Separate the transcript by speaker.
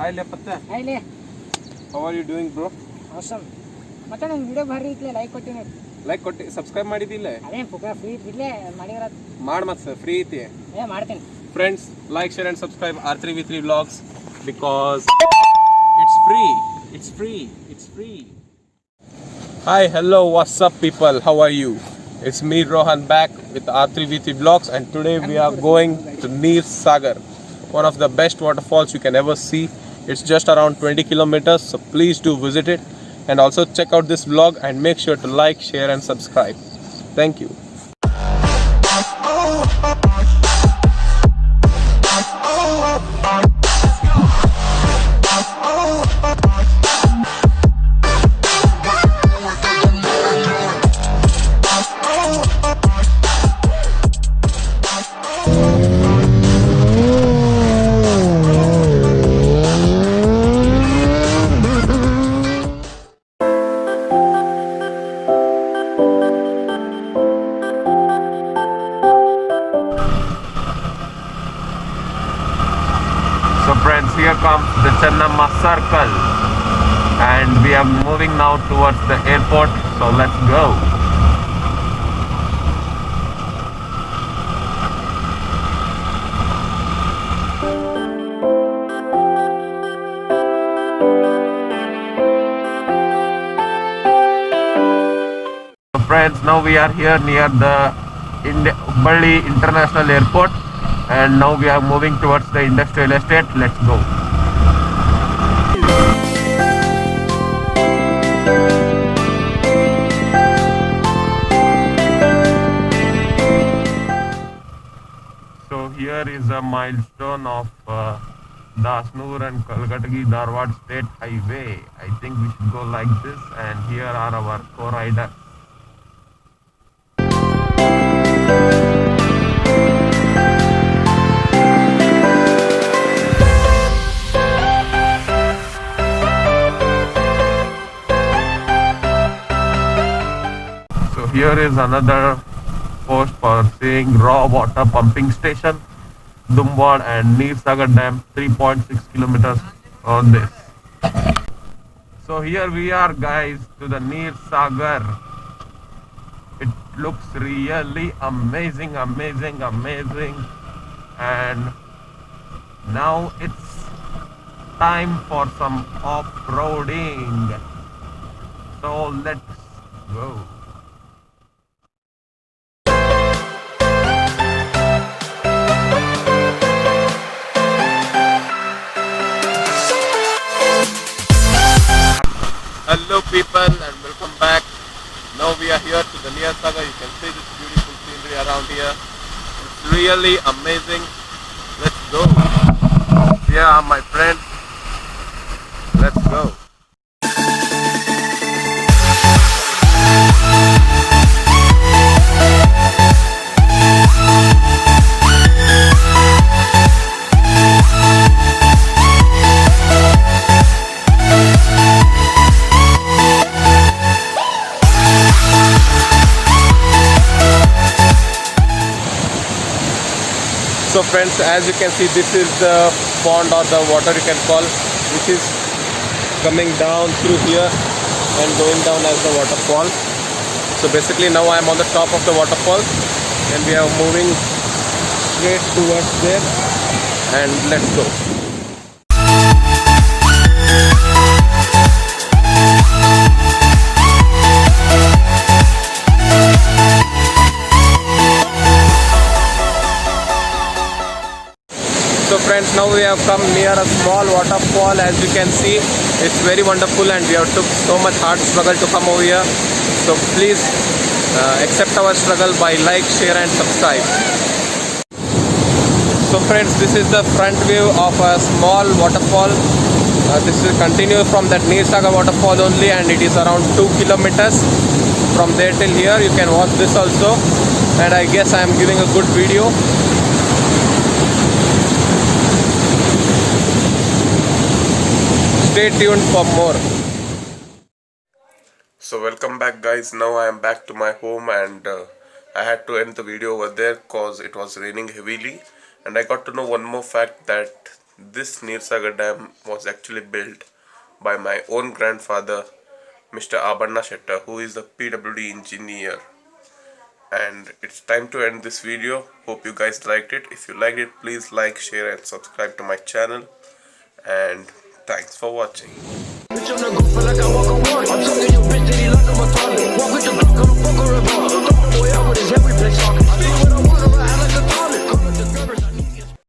Speaker 1: Hi Lepatta.
Speaker 2: Hi Le.
Speaker 1: How are you doing, bro?
Speaker 2: Awesome. ಮತ್ತೆ ನನ್ನ video ಭಾರಿ ಇಟ್ಲೆ like ಕೊಟ್ಟಿನಿ.
Speaker 1: ಲೈಕ್ ಕೊಟ್ಟಿ ಸಬ್ಸ್ಕ್ರೈಬ್ ಮಾಡಿದಿಲ್ಲ?
Speaker 2: ಅದೇ ಪುಕ್ಕ ಫ್ರೀ ಇಟ್ಲೆ ಮಾಡಿದ್ರ.
Speaker 1: ಮಾಡ್ ಮತ್ತೆ ಫ್ರೀ ಐತಿ.
Speaker 2: ಮಾಡ್ತೀನಿ.
Speaker 1: Friends, like, share and subscribe R3V3 vlogs because it's free. It's free. It's free. Hi, hello, what's up people? How are you? It's me Rohan back with R3V3 vlogs and today we are going to NeerSagar, one of the best waterfalls you can ever see. It's just around 20 kilometers, so please do visit it and also check out this vlog and make sure to like, share and subscribe. Thank you. So friends, here comes the Chennamma circle and we are moving now towards the airport, so let's go. So friends, now we are here near the Hubli International Airport and now we are moving towards the industrial estate. Let's go. So here is a milestone of Dasnur and Kalgatagi Dharwad State Highway. I think we should go like this, and here are our co-riders. Here is another post for seeing raw water pumping station, Dumbwad and NeerSagar Dam, 3.6 kilometers on this. So here we are guys to the NeerSagar. It looks really amazing, and now it's time for some off-roading. So let's go. Hello people and welcome back. Now we are here to the NeerSagar. You can see this beautiful scenery around here. It's really amazing. Let's go. Here are my friends. Let's go. So friends, as you can see, this is the pond or the water you can call, which is coming down through here and going down as the waterfall. So basically now I am on the top of the waterfall and we are moving straight towards there, and let's go. So friends, now we have come near a small waterfall. As you can see, it's very wonderful and we have took so much hard struggle to come over here. So please accept our struggle by like, share and subscribe. So friends, this is the front view of a small waterfall. This will continue from that NeerSagar waterfall only, and it is around 2 kilometers from there till here. You can watch this also, and I guess I am giving a good video. Stay tuned for more. So welcome back guys. Now I am back to my home and I had to end the video over there because it was raining heavily. And I got to know one more fact, that This NeerSagar Dam was actually built by my own grandfather, Mr. Abanna Shetar, who is a PWD engineer. And it's time to end this video. Hope you guys liked it. If you liked it, please like, share and subscribe to my channel. And thanks for watching.